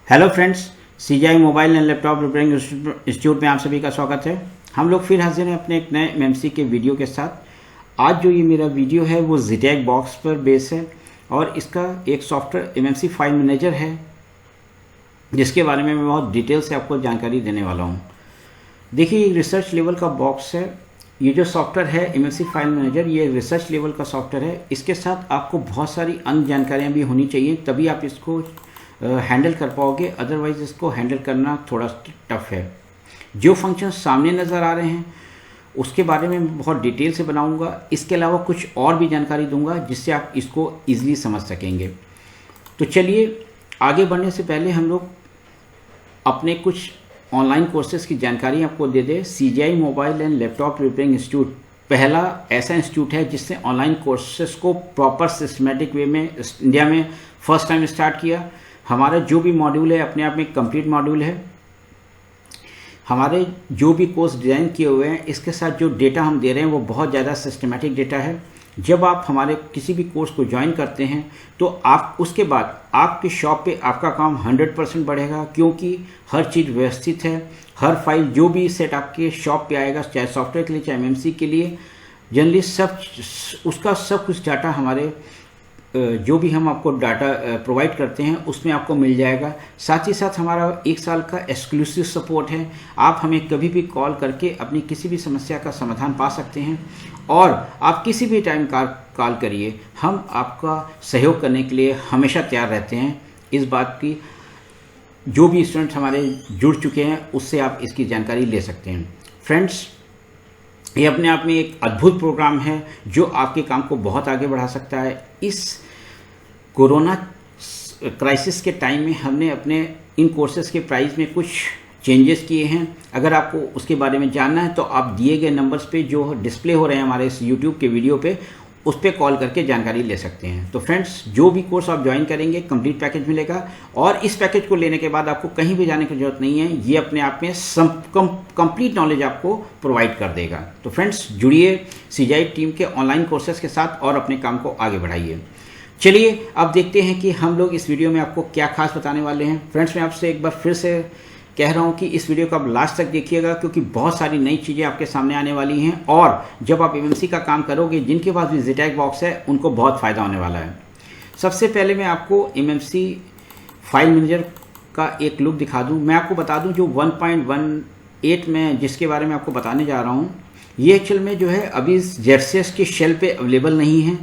Hello friends, CGI mobile and laptop repairing institute में आप सभी का स्वागत है। हम लोग फिर हाजिर हैं अपने एक नए एमएमसी के वीडियो के साथ। आज जो ये मेरा वीडियो है वो ZTAG बॉक्स पर बेस है और इसका एक सॉफ्टवेयर एमएमसी फाइल मैनेजर है जिसके बारे में मैं बहुत डिटेल से आपको जानकारी देने वाला हूँ। देखिए, ये रिसर्च लेवल का बॉक्स है। ये जो सॉफ्टवेयर है एमएमसी फाइल मैनेजर, ये रिसर्च लेवल का सॉफ्टवेयर है। इसके साथ आपको बहुत सारी अन्य जानकारियाँ भी होनी चाहिए, तभी आप इसको हैंडल कर पाओगे, अदरवाइज इसको हैंडल करना थोड़ा टफ है। जो फंक्शन सामने नज़र आ रहे हैं उसके बारे में बहुत डिटेल से बनाऊंगा। इसके अलावा कुछ और भी जानकारी दूंगा जिससे आप इसको ईजिली समझ सकेंगे। तो चलिए, आगे बढ़ने से पहले हम लोग अपने कुछ ऑनलाइन कोर्सेज की जानकारी आपको दे दें। CGI mobile and laptop repairing institute पहला ऐसा इंस्टीट्यूट है जिसने ऑनलाइन कोर्सेज को प्रॉपर सिस्टमेटिक वे में इंडिया में फर्स्ट टाइम स्टार्ट किया। हमारा जो भी मॉड्यूल है अपने आप में कंप्लीट मॉड्यूल है। हमारे जो भी कोर्स डिज़ाइन किए हुए हैं, इसके साथ जो डेटा हम दे रहे हैं वो बहुत ज़्यादा सिस्टमेटिक डेटा है। जब आप हमारे किसी भी कोर्स को ज्वाइन करते हैं तो आप उसके बाद आपकी शॉप पे आपका काम 100% बढ़ेगा, क्योंकि हर चीज़ व्यवस्थित है। हर फाइल जो भी सेट आपके शॉप पे आएगा, चाहे सॉफ्टवेयर के लिए चाहे एमएमसी के लिए, जनरली उसका सब कुछ डाटा हमारे जो भी हम आपको डाटा प्रोवाइड करते हैं उसमें आपको मिल जाएगा। साथ ही साथ हमारा 1 साल का एक्सक्लूसिव सपोर्ट है। आप हमें कभी भी कॉल करके अपनी किसी भी समस्या का समाधान पा सकते हैं और आप किसी भी टाइम कॉल करिए, हम आपका सहयोग करने के लिए हमेशा तैयार रहते हैं। इस बात की जो भी स्टूडेंट हमारे जुड़ चुके हैं उससे आप इसकी जानकारी ले सकते हैं। फ्रेंड्स, ये अपने आप में एक अद्भुत प्रोग्राम है जो आपके काम को बहुत आगे बढ़ा सकता है। इस कोरोना क्राइसिस के टाइम में हमने अपने इन कोर्सेज के प्राइस में कुछ चेंजेस किए हैं। अगर आपको उसके बारे में जानना है तो आप दिए गए नंबर्स पे जो डिस्प्ले हो रहे हैं हमारे इस यूट्यूब के वीडियो पे, उस पर कॉल करके जानकारी ले सकते हैं। तो फ्रेंड्स, जो भी कोर्स आप ज्वाइन करेंगे कंप्लीट पैकेज मिलेगा और इस पैकेज को लेने के बाद आपको कहीं भी जाने की जरूरत नहीं है। ये अपने आप में कंप्लीट नॉलेज आपको प्रोवाइड कर देगा। तो फ्रेंड्स, जुड़िए सीजीआई टीम के ऑनलाइन कोर्सेज के साथ और अपने काम को आगे बढ़ाइए। चलिए, अब देखते हैं कि हम लोग इस वीडियो में आपको क्या खास बताने वाले हैं। फ्रेंड्स, मैं आपसे एक बार फिर से कह रहा हूँ कि इस वीडियो को आप लास्ट तक देखिएगा, क्योंकि बहुत सारी नई चीज़ें आपके सामने आने वाली हैं और जब आप एमएमसी का काम करोगे, जिनके पास भी ZTAG बॉक्स है उनको बहुत फ़ायदा होने वाला है। सबसे पहले मैं आपको एमएमसी फाइल मैनेजर का एक लुक दिखा दूँ। मैं आपको बता दूँ जो 1.18 में जिसके बारे में आपको बताने जा रहा हूँ, ये एक्चुअल में जो है अभी ZCS के शेल पे अवेलेबल नहीं है।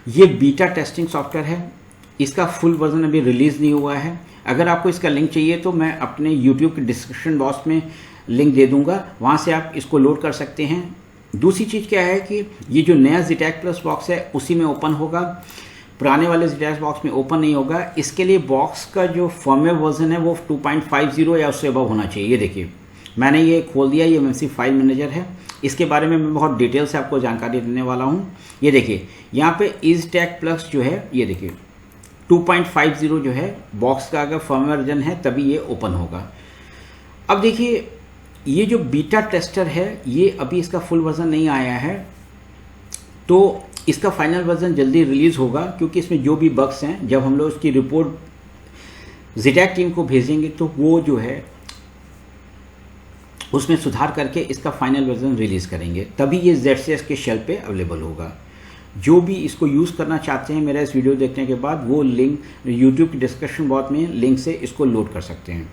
ये बीटा टेस्टिंग सॉफ्टवेयर है, इसका फुल वर्जन अभी रिलीज़ नहीं हुआ है। अगर आपको इसका लिंक चाहिए तो मैं अपने YouTube के डिस्क्रिप्शन बॉक्स में लिंक दे दूंगा, वहाँ से आप इसको लोड कर सकते हैं। दूसरी चीज़ क्या है कि ये जो नया ZTAG प्लस बॉक्स है उसी में ओपन होगा, पुराने वाले ZTAG बॉक्स में ओपन नहीं होगा। इसके लिए बॉक्स का जो फर्मवेयर वर्जन है वो 2.50 या उससे अबव होना चाहिए। ये देखिए, मैंने ये खोल दिया, ये एमएमसी फाइल मैनेजर है। इसके बारे में मैं बहुत डिटेल से आपको जानकारी देने वाला हूँ। ये देखिए, यहाँ पे ZTAG प्लस जो है, ये देखिए 2.50 जो है बॉक्स का अगर फर्मवेयर वर्जन है तभी ये ओपन होगा। अब देखिए, ये जो बीटा टेस्टर है ये अभी इसका फुल वर्जन नहीं आया है, तो इसका फाइनल वर्जन जल्दी रिलीज़ होगा, क्योंकि इसमें जो भी बग्स हैं जब हम लोग उसकी रिपोर्ट ZTAG टीम को भेजेंगे तो वो जो है उसमें सुधार करके इसका फाइनल वर्जन रिलीज़ करेंगे, तभी ये ZCS के शेल पे अवेलेबल होगा। जो भी इसको यूज़ करना चाहते हैं, मेरा इस वीडियो देखने के बाद वो लिंक यूट्यूब के डिस्क्रिप्शन बॉक्स में लिंक से इसको लोड कर सकते हैं।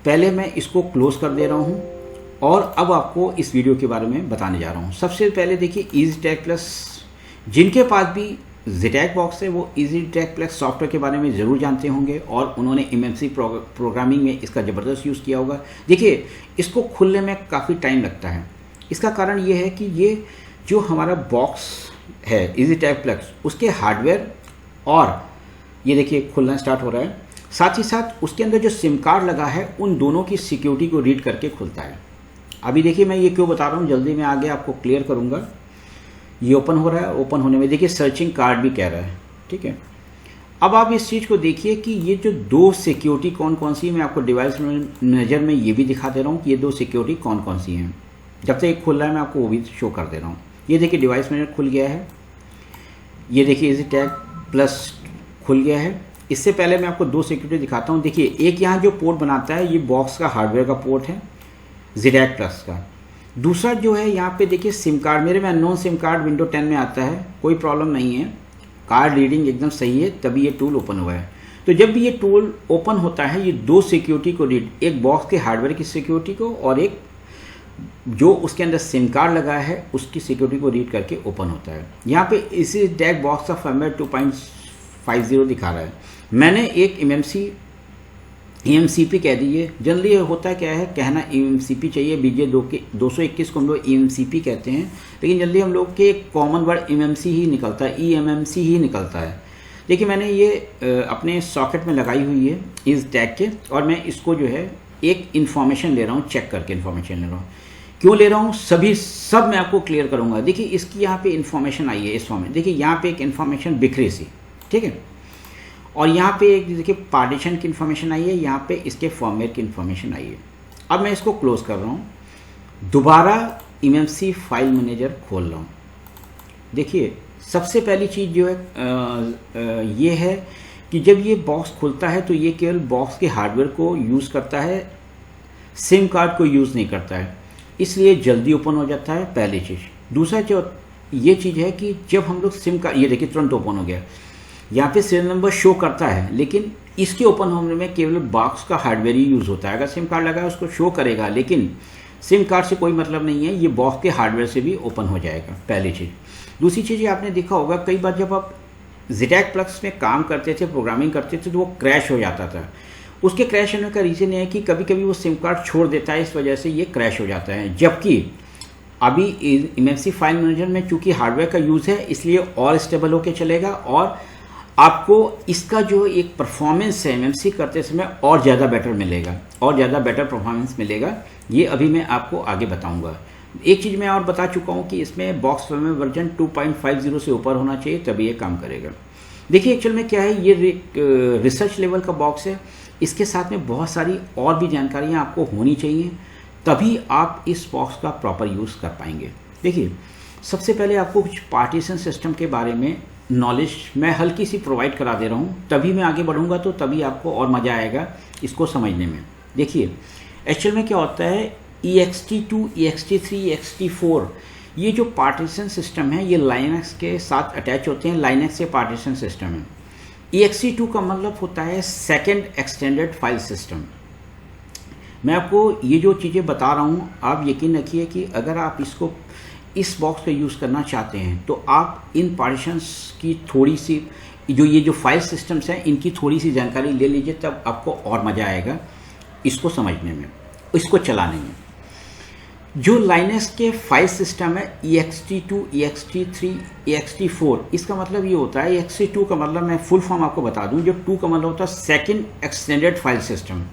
पहले मैं इसको क्लोज कर दे रहा हूँ और अब आपको इस वीडियो के बारे में बताने जा रहा हूँ। सबसे पहले देखिए, ZTAG प्लस जिनके पास भी ZTAG बॉक्स है वो ZTAG प्लस सॉफ्टवेयर के बारे में ज़रूर जानते होंगे और उन्होंने एमएमसी प्रोग्रामिंग में इसका ज़बरदस्त यूज़ किया होगा। देखिए, इसको खुलने में काफ़ी टाइम लगता है। इसका कारण ये है कि ये जो हमारा बॉक्स है ZTAG प्लस, उसके हार्डवेयर और ये देखिए खुलना स्टार्ट हो रहा है, साथ ही साथ उसके अंदर जो सिम कार्ड लगा है उन दोनों की सिक्योरिटी को रीड करके खुलता है। अभी देखिए, मैं ये क्यों बता रहा हूँ, जल्दी मैं आगे आपको क्लियर करूँगा। ये ओपन हो रहा है, ओपन होने में देखिए सर्चिंग कार्ड भी कह रहा है, ठीक है। अब आप इस चीज़ को देखिए कि ये जो 2 सिक्योरिटी कौन कौन सी है, मैं आपको डिवाइस मैनेजर में ये भी दिखा दे रहा हूँ कि ये 2 सिक्योरिटी कौन कौन सी हैं। जब तक एक खुल रहा है मैं आपको वो भी शो कर दे रहा हूँ। ये देखिए, डिवाइस मैनेजर खुल गया है। ये देखिए, ZTAG प्लस खुल गया है। इससे पहले मैं आपको दो सिक्योरिटी दिखाता हूँ। देखिए, एक यहाँ जो पोर्ट बनाता है ये बॉक्स का हार्डवेयर का पोर्ट है ZDAC प्लस का। दूसरा जो है यहाँ पे देखिए सिम कार्ड, मेरे में अननोन सिम कार्ड विंडो 10 में आता है, कोई प्रॉब्लम नहीं है, कार्ड रीडिंग एकदम सही है, तभी ये टूल ओपन हुआ है। तो जब भी ये टूल ओपन होता है ये दो सिक्योरिटी को रीड, एक बॉक्स के हार्डवेयर की सिक्योरिटी को और एक जो उसके अंदर सिम कार्ड लगा है उसकी सिक्योरिटी को रीड करके ओपन होता है। यहाँ पे इसी DAC बॉक्स का फर्मवेयर 2.50 दिखा रहा है। मैंने एक EMCP कह दीजिए, जनरली होता क्या है कहना EMCP चाहिए, BJ221 को हम लोग EMCP कहते हैं, लेकिन जल्दी हम लोग के कॉमन वर्ड MMC ही निकलता है, EMMC ही निकलता है। देखिए मैंने ये अपने सॉकेट में लगाई हुई है इस DAC के, और मैं इसको जो है एक इन्फॉर्मेशन ले रहा हूँ, चेक करके इन्फॉर्मेशन ले रहा हूँ। क्यों ले रहा हूँ सब मैं आपको क्लियर करूँगा। देखिए इसकी यहाँ पे इन्फॉर्मेशन आई है इस फॉर्म में, देखिए यहाँ पे एक इन्फॉर्मेशन बिखरी सी, ठीक है, और यहाँ पे एक देखिए पार्टीशन की इन्फॉर्मेशन आई है, यहाँ पे इसके फॉर्मवेयर की इन्फॉर्मेशन आई है। अब मैं इसको क्लोज कर रहा हूँ, दोबारा MMC फाइल मैनेजर खोल रहा हूँ। देखिए सबसे पहली चीज़ जो है ये है कि जब ये बॉक्स खुलता है तो ये केवल बॉक्स के हार्डवेयर को यूज़ करता है, सिम कार्ड को यूज़ नहीं करता है, इसलिए जल्दी ओपन हो जाता है, पहली चीज़। दूसरा जो ये चीज़ है कि जब हम लोग सिम कार्ड, ये देखिए तुरंत ओपन हो गया, यहाँ पे सीरियल नंबर शो करता है, लेकिन इसके ओपन होने में केवल बॉक्स का हार्डवेयर ही यूज़ होता है। अगर सिम कार्ड लगा है उसको शो करेगा, लेकिन सिम कार्ड से कोई मतलब नहीं है, ये बॉक्स के हार्डवेयर से भी ओपन हो जाएगा, पहली चीज़। दूसरी चीज़ ये आपने देखा होगा कई बार जब आप ZDAC प्लस में काम करते थे, प्रोग्रामिंग करते थे, तो वो क्रैश हो जाता था। उसके क्रैश होने का रीज़न है कि कभी कभी वो सिम कार्ड छोड़ देता है, इस वजह से ये क्रैश हो जाता है। जबकि अभी MMC फाइल मैनेजर में चूँकि हार्डवेयर का यूज़ है इसलिए और स्टेबल होकर चलेगा, और आपको इसका जो एक परफॉर्मेंस है MMC करते समय और ज़्यादा बेटर मिलेगा, और ज़्यादा बेटर परफॉर्मेंस मिलेगा। ये अभी मैं आपको आगे बताऊंगा। एक चीज़ मैं और बता चुका हूँ कि इसमें बॉक्स फर्मवेयर वर्जन 2.50 से ऊपर होना चाहिए, तभी ये काम करेगा। देखिए एक्चुअल में क्या है, ये रिसर्च लेवल का बॉक्स है, इसके साथ में बहुत सारी और भी जानकारियाँ आपको होनी चाहिए, तभी आप इस बॉक्स का प्रॉपर यूज़ कर पाएंगे। देखिए सबसे पहले आपको कुछ पार्टीशन सिस्टम के बारे में नॉलेज मैं हल्की सी प्रोवाइड करा दे रहा हूँ, तभी मैं आगे बढ़ूँगा, तो तभी आपको और मज़ा आएगा इसको समझने में। देखिए एक्चुअल में क्या होता है, EXT2, EXT3, EXT4 ये जो पार्टीशन सिस्टम है ये लाइनक्स के साथ अटैच होते हैं, लाइनक्स से पार्टीशन सिस्टम है। EXT2 का मतलब होता है सेकेंड एक्सटेंडेड फाइल सिस्टम। मैं आपको ये जो चीज़ें बता रहा हूँ आप यकीन रखिए कि अगर आप इसको इस बॉक्स का यूज़ करना चाहते हैं तो आप इन पार्टीशंस की थोड़ी सी जो फाइल सिस्टम्स हैं इनकी थोड़ी सी जानकारी ले लीजिए, तब आपको और मज़ा आएगा इसको समझने में, इसको चलाने में। जो लाइनक्स के फाइल सिस्टम है EXT2, EXT3, EXT4, इसका मतलब ये होता है, EXT2 का मतलब मैं फुल फॉर्म आपको बता दूं, जब 2 का मतलब होता है सेकेंड एक्सटेंडेड फाइल सिस्टम,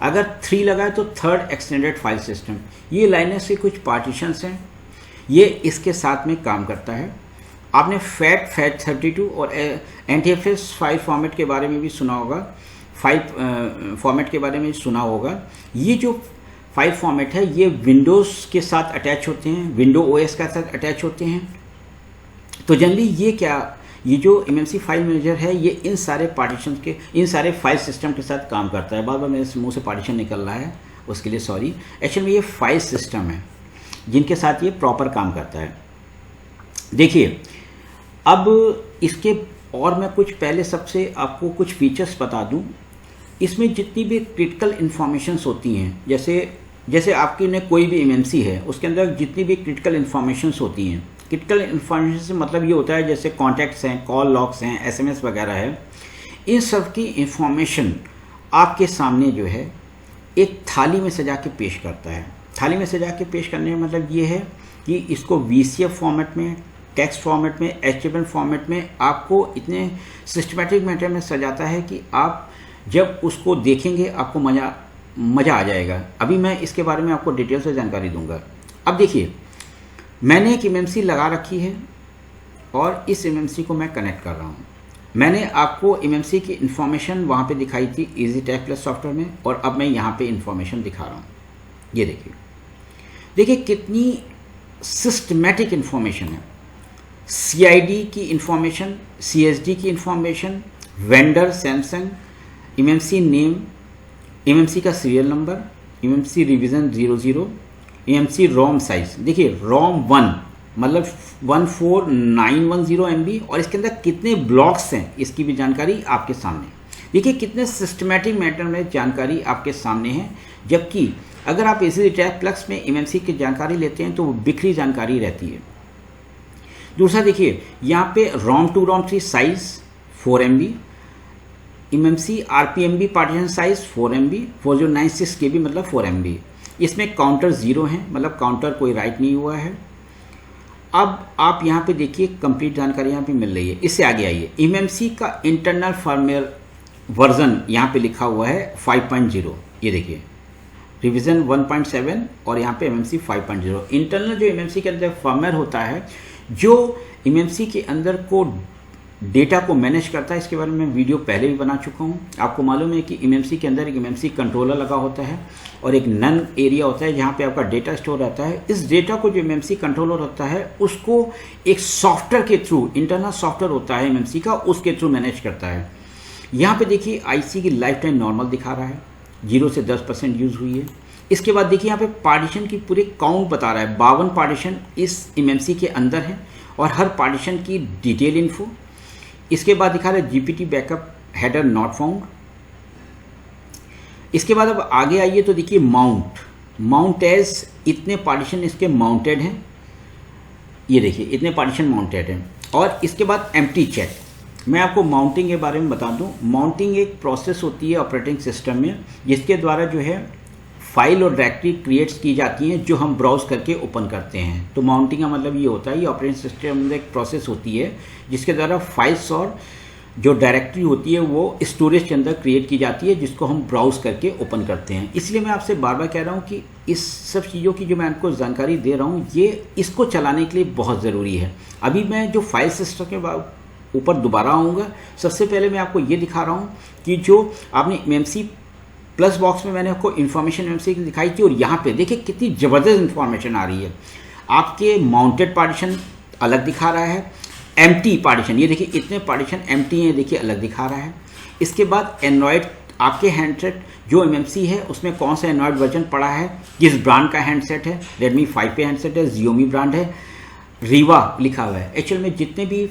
अगर 3 लगा है तो थर्ड एक्सटेंडेड फाइल सिस्टम। ये लाइनक्स के कुछ पार्टीशंस हैं, ये इसके साथ में काम करता है। आपने FAT32 और NTFS फाइल फॉर्मेट के बारे में भी सुना होगा, फाइल फॉर्मेट के बारे में सुना होगा। ये जो फाइल फॉर्मेट है ये विंडोज़ के साथ अटैच होते हैं, विंडो OS के साथ अटैच होते हैं। तो जनरली ये जो MMC फाइल मैनेजर है ये इन सारे पार्टीशन के, इन सारे फाइल सिस्टम के साथ काम करता है। बार बार मेरे मुंह से पार्टीशन निकल रहा है, उसके लिए सॉरी। एक्चुअली ये फाइल सिस्टम है जिनके साथ ये प्रॉपर काम करता है। देखिए अब इसके और मैं कुछ पहले सबसे आपको कुछ फीचर्स बता दूं। इसमें जितनी भी क्रिटिकल इन्फॉर्मेशंस होती हैं, जैसे आपकी ने कोई भी MMC है उसके अंदर जितनी भी क्रिटिकल इन्फॉर्मेशंस होती हैं, क्रिटिकल इन्फॉर्मेशन से मतलब ये होता है जैसे कॉन्टैक्ट्स हैं, कॉल लॉग्स हैं, SMS वगैरह है, इन सब की इन्फॉर्मेशन आपके सामने जो है एक थाली में सजा के पेश करता है। थाली में सजा के पेश करने का मतलब ये है कि इसको VCF फॉर्मेट में, टेक्स्ट फॉर्मेट में, HTML फॉर्मेट में आपको इतने सिस्टमेटिक मैटर में सजाता है कि आप जब उसको देखेंगे आपको मज़ा आ जाएगा। अभी मैं इसके बारे में आपको डिटेल से जानकारी दूंगा। अब देखिए मैंने एक MMC लगा रखी है और इस MMC को मैं कनेक्ट कर रहा हूँ। मैंने आपको MMC की इन्फॉर्मेशन वहाँ पे दिखाई थी EasyTech प्लस सॉफ्टवेयर में, और अब मैं यहाँ पे इन्फॉर्मेशन दिखा रहा हूँ। ये देखिए कितनी सिस्टमेटिक इन्फॉर्मेशन है। CID की इन्फॉर्मेशन, CSD की information, vendor Samsung, MMC name, MMC का serial number, MMC revision 00, MMC ROM size. देखिए रोम 1 मतलब 14910 MB और इसके अंदर कितने ब्लॉक्स हैं इसकी भी जानकारी आपके सामने। देखिए कितने सिस्टमेटिक मैटर में जानकारी आपके सामने है, जबकि अगर आप इसी टैब प्लस में एमएमसी की जानकारी लेते हैं तो वो बिखरी जानकारी रहती है। दूसरा देखिए यहाँ पे ROM 2 ROM 3 size 4 MB, MMC RPMB partition size 4 MB, 4096 KB मतलब 4 MB। इसमें काउंटर 0 है मतलब काउंटर कोई राइट नहीं हुआ है। अब आप यहाँ पे देखिए कंप्लीट जानकारी यहाँ पे मिल रही है। इससे आगे आइए, एमएमसी का इंटरनल फर्मवेयर वर्जन यहाँ पे लिखा हुआ है 5.0, ये देखिए रिवीजन 1.7 और यहाँ पे एमएमसी 5.0। इंटरनल जो एमएमसी के अंदर फर्मवेयर होता है जो एमएमसी के अंदर को डेटा को मैनेज करता है, इसके बारे में वीडियो पहले भी बना चुका हूँ। आपको मालूम है कि एमएमसी के अंदर एक एमएमसी कंट्रोलर लगा होता है और एक नन एरिया होता है जहाँ पे आपका डेटा स्टोर रहता है। इस डेटा को जो एमएमसी कंट्रोलर होता है उसको एक सॉफ्टवेयर के थ्रू, इंटरनल सॉफ्टवेयर होता है एमएमसी का, उसके थ्रू मैनेज करता है। यहाँ पे देखिए आईसी की लाइफ टाइम नॉर्मल दिखा रहा है, 0 से 10% यूज़ हुई है। इसके बाद देखिए यहाँ पे पार्टीशन की पूरे काउंट बता रहा है, 52 पार्टीशन इस एमएमसी के अंदर है और हर पार्टीशन की डिटेल इन्फो। इसके बाद दिखा रहा है GPT backup header not found. इसके बाद अब आगे आइए तो देखिए माउंट एज इतने पार्टीशन इसके माउंटेड हैं, ये देखिए इतने पार्टीशन माउंटेड हैं। और इसके बाद एम्प्टी चेक। मैं आपको माउंटिंग के बारे में बता दूं, माउंटिंग एक प्रोसेस होती है ऑपरेटिंग सिस्टम में जिसके द्वारा जो है फाइल और डायरेक्टरी क्रिएट्स की जाती हैं जो हम ब्राउज करके ओपन करते हैं। तो माउंटिंग का मतलब ये होता है, ये ऑपरेटिंग सिस्टम में एक प्रोसेस होती है जिसके द्वारा फाइल्स और जो डायरेक्टरी होती है वो स्टोरेज के अंदर क्रिएट की जाती है जिसको हम ब्राउज करके ओपन करते हैं। इसलिए मैं आपसे बार बार कह रहा हूँ कि इस सब चीज़ों की जो मैं आपको जानकारी दे रहा हूँ ये इसको चलाने के लिए बहुत ज़रूरी है। अभी मैं जो फाइल सिस्टम के ऊपर दोबारा आऊँगा। सबसे पहले मैं आपको ये दिखा रहा हूँ कि जो आपने एमएमसी प्लस बॉक्स में मैंने आपको इन्फॉर्मेशन एमएमसी की दिखाई थी और यहाँ पे देखिए कितनी ज़बरदस्त इन्फॉर्मेशन आ रही है। आपके माउंटेड पार्टीशन अलग दिखा रहा है, एम्प्टी पार्टीशन ये देखिए इतने पार्टीशन एम्प्टी हैं, देखिए अलग दिखा रहा है। इसके बाद एंड्रॉयड आपके हैंडसेट जो एमएमसी है उसमें कौन सा एंड्रॉयड वर्जन पड़ा है, किस ब्रांड का हैंडसेट है, रेडमी 5 पे हैंडसेट है, Xiaomi ब्रांड है, रीवा लिखा हुआ है। एक्चुअल में जितने भी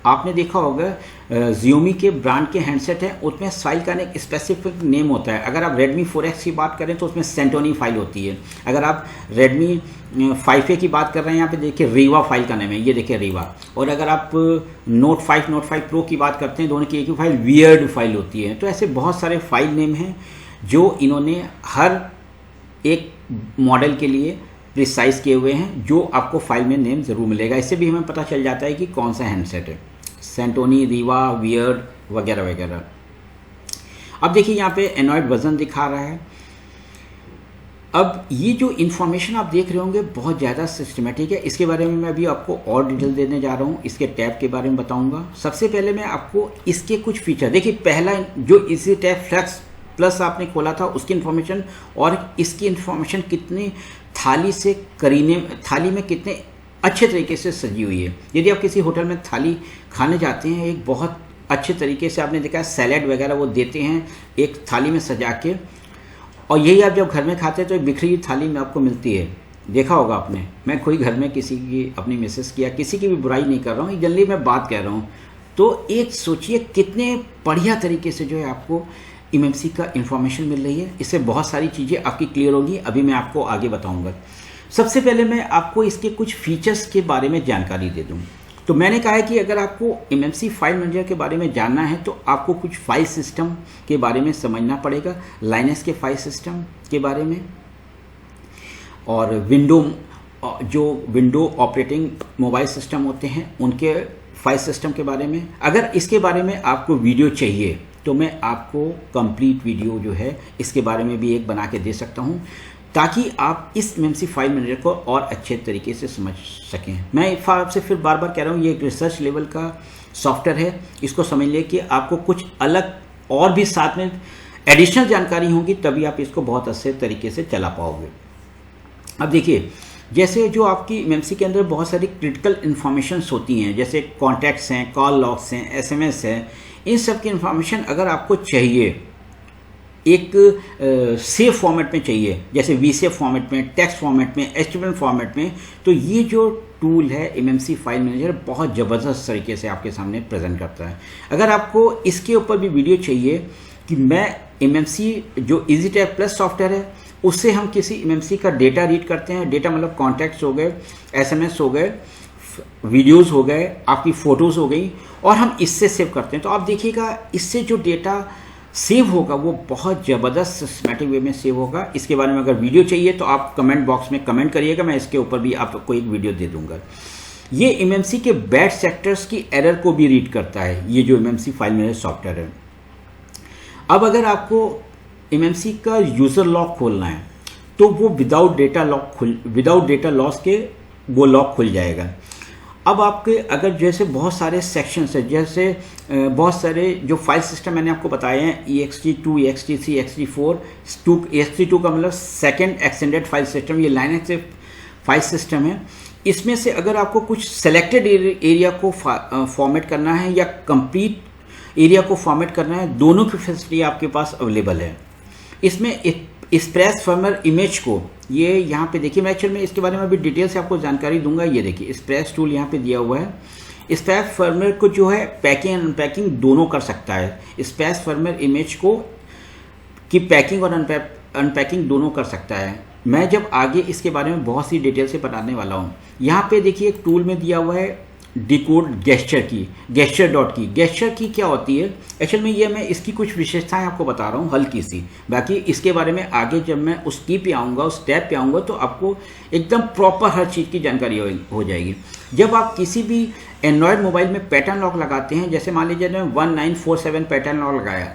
आपने देखा होगा Xiaomi के ब्रांड के हैंडसेट है उसमें फाइल का एक स्पेसिफिक नेम होता है। अगर आप Redmi 4X की बात करें तो उसमें सेंटोनी फाइल होती है। अगर आप Redmi 5A की बात कर रहे हैं यहाँ पे देखिए रीवा फाइल का नेम है, ये देखिए रीवा। और अगर आप Note 5 Pro की बात करते हैं दोनों की एक ही फाइल वियर्ड फाइल होती है। तो ऐसे बहुत सारे फाइल नेम हैं जो इन्होंने हर एक मॉडल के लिए प्रिसाइज किए हुए हैं, जो आपको फाइल में नेम ज़रूर मिलेगा। इससे भी हमें पता चल जाता है कि कौन सा हैंडसेट है, सेंटोनी, रीवा, वियर्ड वगैरह वगैरह। अब देखिए यहाँ पे एंड्रॉयड वर्जन दिखा रहा है। अब ये जो इन्फॉर्मेशन आप देख रहे होंगे बहुत ज़्यादा सिस्टमेटिक है। इसके बारे में मैं अभी आपको और डिटेल देने जा रहा हूँ, इसके टैब के बारे में बताऊँगा। सबसे पहले मैं आपको इसके कुछ फीचर, देखिए पहला जो इसी टैब फ्लैक्स प्लस आपने खोला था उसकी इन्फॉर्मेशन और इसकी इन्फॉर्मेशन कितनी थाली में कितने अच्छे तरीके से सजी हुई है। यदि आप किसी होटल में थाली खाने जाते हैं, एक बहुत अच्छे तरीके से आपने देखा है सैलेड वगैरह वो देते हैं एक थाली में सजा के, और यही आप जब घर में खाते हैं तो एक बिखरी हुई थाली में आपको मिलती है। देखा होगा आपने, मैं कोई घर में किसी की अपनी मिसेस की या किसी की भी बुराई नहीं कर रहा हूँ, जनरली मैं बात कह रहा हूँ। तो एक सोचिए कितने बढ़िया तरीके से जो है आपको एमएमसी का इन्फॉर्मेशन मिल रही है। इससे बहुत सारी चीज़ें आपकी क्लियर होगी, अभी मैं आपको आगे बताऊंगा। सबसे पहले मैं आपको इसके कुछ फीचर्स के बारे में जानकारी दे दूं। तो मैंने कहा है कि अगर आपको एमएमसी फाइल मैनेजर के बारे में जानना है तो आपको कुछ फाइल सिस्टम के बारे में समझना पड़ेगा, लाइनस के फाइल सिस्टम के बारे में, और विंडो ऑपरेटिंग मोबाइल सिस्टम होते हैं उनके फाइल सिस्टम के बारे में। अगर इसके बारे में आपको वीडियो चाहिए तो मैं आपको कंप्लीट वीडियो जो है इसके बारे में भी एक बना के दे सकता हूं, ताकि आप इस एमएमसी फाइल मैनेजर को और अच्छे तरीके से समझ सकें। मैं आपसे फिर बार बार कह रहा हूं, ये एक रिसर्च लेवल का सॉफ्टवेयर है, इसको समझ लिया कि आपको कुछ अलग और भी साथ में एडिशनल जानकारी होगी तभी आप इसको बहुत अच्छे तरीके से चला पाओगे। अब देखिए जैसे जो आपकी एमएमसी के अंदर बहुत सारी क्रिटिकल इन्फॉर्मेशंस होती हैं, जैसे कॉन्टैक्ट्स हैं, कॉल लॉग्स हैं, एसएमएस है, इन सब की इन्फॉर्मेशन अगर आपको चाहिए एक सेफ फॉर्मेट में चाहिए, जैसे वीसीएफ फॉर्मेट में, टेक्स्ट फॉर्मेट में, एचटीएमएल फॉर्मेट में, तो ये जो टूल है एमएमसी फाइल मैनेजर बहुत ज़बरदस्त तरीके से आपके सामने प्रेजेंट करता है। अगर आपको इसके ऊपर भी वीडियो चाहिए कि मैं एमएमसी जो इजीटैग प्लस सॉफ्टवेयर है उससे हम किसी एमएमसी का डेटा रीड करते हैं, डेटा मतलब कॉन्टैक्ट्स हो गए, एसएमएस हो गए, वीडियोस हो गए, आपकी फ़ोटोज़ हो गई, और हम इससे सेव करते हैं, तो आप देखिएगा इससे जो डेटा सेव होगा वो बहुत ज़बरदस्त सिस्टमैटिक वे में सेव होगा। इसके बारे में अगर वीडियो चाहिए तो आप कमेंट बॉक्स में कमेंट करिएगा, मैं इसके ऊपर भी आपको एक वीडियो दे दूंगा। ये एमएमसी के बैड सेक्टर्स की एरर को भी रीड करता है, ये जो एमएमसी फाइल मैनेजर सॉफ्टवेयर है। अब अगर आपको एमएमसी का यूज़र लॉक खोलना है तो वो विदाउट डेटा लॉस के वो लॉक खुल जाएगा। अब आपके अगर जैसे बहुत सारे सेक्शंस है, जैसे बहुत सारे जो फाइल सिस्टम मैंने आपको बताए हैं, ext2, ext3, ext4, ext2 का मतलब सेकेंड एक्सटेंडेड फाइल सिस्टम, ये लाइनक्स फाइल सिस्टम है। इसमें से अगर आपको कुछ सेलेक्टेड एरिया को फॉर्मेट करना है या कंप्लीट एरिया को फॉर्मेट करना है, दोनों की फैसिलिटी आपके पास अवेलेबल है। इसमें स्प्रेस फर्मर इमेज को, ये यहाँ पे देखिए, मैं एक्चुअल में इसके बारे में अभी डिटेल से आपको जानकारी दूंगा। ये देखिए स्प्रेस टूल यहाँ पे दिया हुआ है। स्प्रेस फर्मर को जो है पैकिंग एंड अनपैकिंग दोनों कर सकता है। स्प्रेस फर्मर इमेज को की पैकिंग और अनपैकिंग दोनों कर सकता है। मैं जब आगे इसके बारे में बहुत सी डिटेल से बताने वाला हूँ। यहाँ पे देखिए एक टूल में दिया हुआ है डिकोड गेस्चर की, गेस्चर की क्या होती है एक्चुअल में, ये मैं इसकी कुछ विशेषताएं आपको बता रहा हूँ हल्की सी, बाकी इसके बारे में आगे जब मैं उस की पे आऊँगा, उस टैब पे आऊँगा, तो आपको एकदम प्रॉपर हर चीज़ की जानकारी हो जाएगी। जब आप किसी भी एंड्रॉयड मोबाइल में पैटर्न लॉक लगाते हैं, जैसे मान लीजिए मैंने 1947 पैटर्न लॉक लगाया,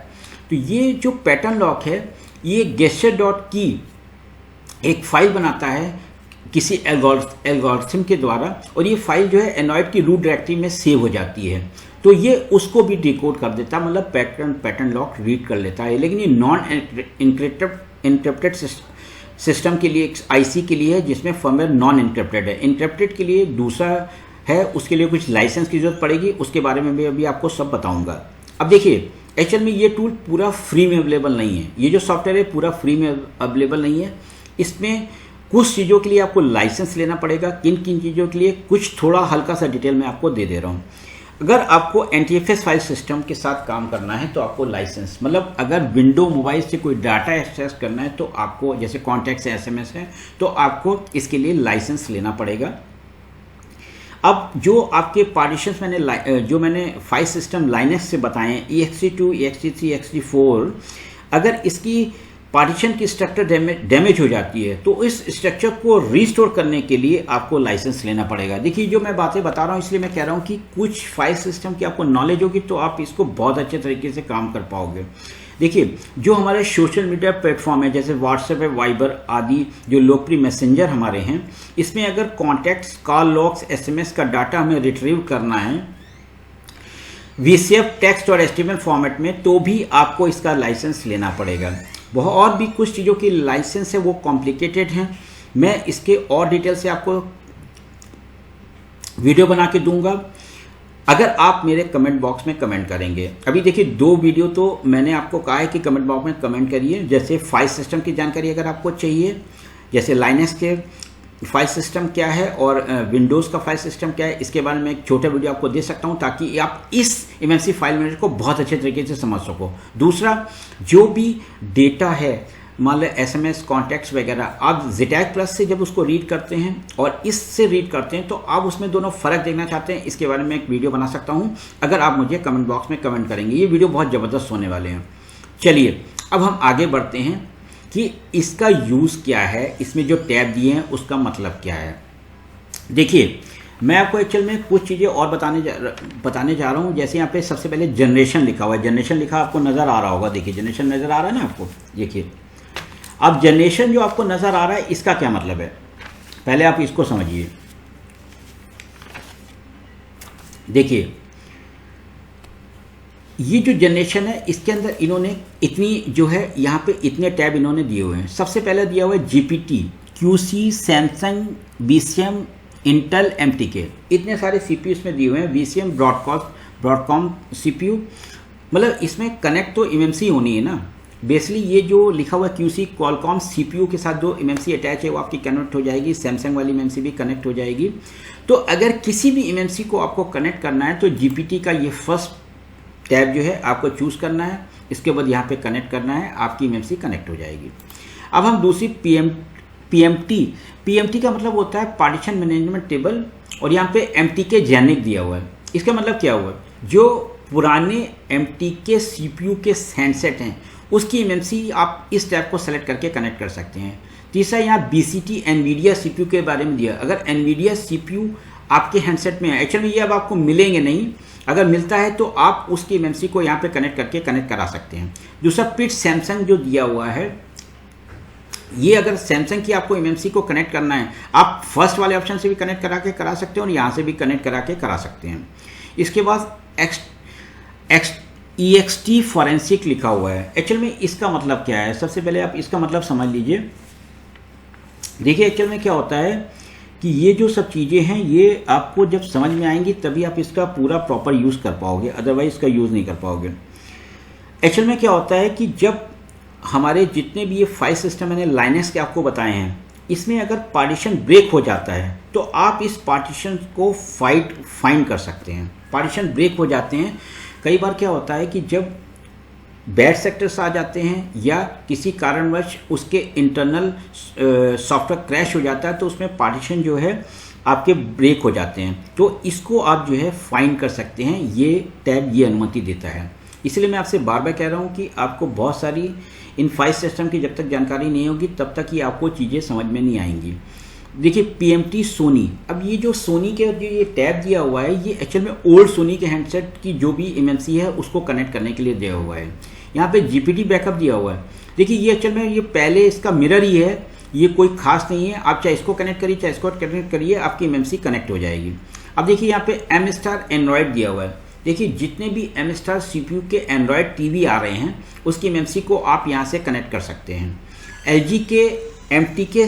तो ये जो पैटर्न लॉक है ये गेस्चर.की एक फाइल बनाता है किसी एल्गोरिथम के द्वारा, और ये फाइल जो है एंड्रॉयड की रूट डायरेक्टरी में सेव हो जाती है, तो ये उसको भी डिकोड कर देता है, मतलब पैटर्न लॉक रीड कर लेता है। लेकिन ये नॉन इनक्रिप्टेड सिस्टम के लिए एक आईसी के लिए है जिसमें फर्मवेयर नॉन इनक्रिप्टेड है। इनक्रिप्टेड के लिए दूसरा है, उसके लिए कुछ लाइसेंस की जरूरत पड़ेगी, उसके बारे में भी अभी आपको सब बताऊंगा। अब देखिए एक्चुअल में ये टूल पूरा फ्री में अवेलेबल नहीं है, ये जो सॉफ्टवेयर है पूरा फ्री में अवेलेबल नहीं है। इसमें कुछ चीज़ों के लिए आपको लाइसेंस लेना पड़ेगा, किन किन चीज़ों के लिए कुछ थोड़ा हल्का सा डिटेल में आपको दे दे रहा हूँ। अगर आपको एनटीएफएस फाइल सिस्टम के साथ काम करना है तो आपको लाइसेंस, मतलब अगर विंडो मोबाइल से कोई डाटा एक्सेस करना है तो आपको, जैसे कॉन्टैक्ट्स है, एसएमएस है, तो आपको इसके लिए लाइसेंस लेना पड़ेगा। अब जो आपके पार्टीशंस मैंने फाइल सिस्टम लाइनक्स से बताए हैं, ext2, ext3, ext4, अगर इसकी पार्टीशन की स्ट्रक्चर डैमेज हो जाती है तो इस स्ट्रक्चर को रीस्टोर करने के लिए आपको लाइसेंस लेना पड़ेगा। देखिए जो मैं बातें बता रहा हूँ इसलिए मैं कह रहा हूँ कि कुछ फाइल सिस्टम की आपको नॉलेज होगी तो आप इसको बहुत अच्छे तरीके से काम कर पाओगे। देखिए जो हमारे सोशल मीडिया प्लेटफॉर्म है, जैसे व्हाट्सएप है, वाइबर आदि जो लोकप्रिय मैसेंजर हमारे हैं, इसमें अगर कॉन्टैक्ट्स, कॉल लॉग्स, एसएमएस का डाटा हमें रिट्रीव करना है वीसीएफ, टेक्स्ट और एचटीएमएल फॉर्मेट में, तो भी आपको इसका लाइसेंस लेना पड़ेगा। वह और भी कुछ चीज़ों की लाइसेंस है वो कॉम्प्लिकेटेड हैं, मैं इसके और डिटेल से आपको वीडियो बना के दूंगा अगर आप मेरे कमेंट बॉक्स में कमेंट करेंगे। अभी देखिए 2 वीडियो तो मैंने आपको कहा है कि कमेंट बॉक्स में कमेंट करिए, जैसे फाइल सिस्टम की जानकारी अगर आपको चाहिए, जैसे लाइनक्स के फाइल सिस्टम क्या है और विंडोज़ का फाइल सिस्टम क्या है, इसके बारे में एक छोटा वीडियो आपको दे सकता हूं ताकि आप इस एमएमसी फाइल मैनेजर को बहुत अच्छे तरीके से समझ सको। दूसरा, जो भी डेटा है, मान लो एसएमएस, कॉन्टैक्ट्स वगैरह, आप ज़ेटैग प्लस से जब उसको रीड करते हैं और इससे रीड करते हैं तो आप उसमें दोनों फ़र्क देखना चाहते हैं, इसके बारे में एक वीडियो बना सकता हूँ अगर आप मुझे कमेंट बॉक्स में कमेंट करेंगे। ये वीडियो बहुत ज़बरदस्त होने वाले हैं। चलिए अब हम आगे बढ़ते हैं कि इसका यूज़ क्या है, इसमें जो टैब दिए हैं उसका मतलब क्या है। देखिए मैं आपको एक्चुअल में कुछ चीज़ें और बताने जा रहा हूँ। जैसे यहाँ पे सबसे पहले जनरेशन लिखा हुआ है, जनरेशन लिखा आपको नज़र आ रहा होगा, देखिए जनरेशन नज़र आ रहा है ना आपको, देखिए अब जनरेशन जो आपको नज़र आ रहा है इसका क्या मतलब है, पहले आप इसको समझिए। देखिए ये जो जनरेशन है इसके अंदर इन्होंने इतनी जो है यहाँ पे इतने टैब इन्होंने दिए हुए हैं। सबसे पहले दिया हुआ है GPT, QC, Samsung, BCM, Intel, MTK, इतने सारे CPU इसमें दिए हुए हैं। BCM ब्रॉडकॉम CPU, मतलब इसमें कनेक्ट तो MMC होनी है ना। बेसिकली ये जो लिखा हुआ QC क्वालकॉम CPU के साथ जो MMC अटैच है वो आपकी कनेक्ट हो जाएगी, सैमसंग वाली MMC भी कनेक्ट हो जाएगी। तो अगर किसी भी MMC को आपको कनेक्ट करना है तो GPT का ये फर्स्ट टैब जो है आपको चूज़ करना है, इसके बाद यहाँ पे कनेक्ट करना है, आपकी MMC कनेक्ट हो जाएगी। अब हम दूसरी PMT का मतलब होता है पार्टीशन मैनेजमेंट टेबल, और यहाँ पे MTK जेनिक दिया हुआ है। इसका मतलब क्या हुआ, जो पुराने MTK CPU के हैंडसेट हैं उसकी MMC आप इस टैब को सेलेक्ट करके कनेक्ट कर सकते हैं। तीसरा यहाँ BCT NVIDIA CPU के बारे में दिया। अगर NVIDIA CPU आपके हैंडसेट में है, एक्चुअली ये अब आपको मिलेंगे नहीं, अगर मिलता है तो आप उसकी MMC को यहाँ पे कनेक्ट करा सकते हैं। दूसरा पिट सैमसंग जो दिया हुआ है, ये अगर सैमसंग की आपको MMC को कनेक्ट करना है, आप फर्स्ट वाले ऑप्शन से भी कनेक्ट करा सकते हैं और यहाँ से भी कनेक्ट करा सकते हैं। इसके बाद EXT फॉरेंसिक लिखा हुआ है। एक्चुअल में इसका मतलब क्या है, सबसे पहले आप इसका मतलब समझ लीजिए। देखिए एक्चुअल में क्या होता है कि ये जो सब चीज़ें हैं ये आपको जब समझ में आएंगी तभी आप इसका पूरा प्रॉपर यूज़ कर पाओगे, अदरवाइज इसका यूज़ नहीं कर पाओगे। एक्चुअल में क्या होता है कि जब हमारे जितने भी ये फाइल सिस्टम मैंने लाइनक्स के आपको बताए हैं, इसमें अगर पार्टीशन ब्रेक हो जाता है तो आप इस पार्टीशन को फाइंड कर सकते हैं। पार्टीशन ब्रेक हो जाते हैं, कई बार क्या होता है कि जब बैड सेक्टर्स आ जाते हैं या किसी कारणवश उसके इंटरनल सॉफ्टवेयर क्रैश हो जाता है तो उसमें पार्टीशन जो है आपके ब्रेक हो जाते हैं, तो इसको आप जो है फाइंड कर सकते हैं। ये टैब ये अनुमति देता है। इसलिए मैं आपसे बार बार कह रहा हूँ कि आपको बहुत सारी इन फाइल सिस्टम की जब तक जानकारी नहीं होगी तब तक ही आपको चीज़ें समझ में नहीं आएंगी। देखिए PMT सोनी, अब ये जो सोनी के जो ये टैब दिया हुआ है ये एक्चुअल में ओल्ड सोनी के हैंडसेट की जो भी MMC है उसको कनेक्ट करने के लिए दिया हुआ है। यहाँ पे GPT बैकअप दिया हुआ है। देखिए ये एक्चुअल में ये पहले इसका मिरर ही है, ये कोई खास नहीं है। आप चाहे इसको कनेक्ट करिए चाहे इसको कनेक्ट करिए, आपकी MMC कनेक्ट हो जाएगी। अब देखिए यहाँ पे M स्टार एंड्रॉयड दिया हुआ है। देखिए जितने भी M स्टार CPU के एंड्रॉयड TV आ रहे हैं उसकी MMC को आप यहाँ से कनेक्ट कर सकते हैं। LG के MTK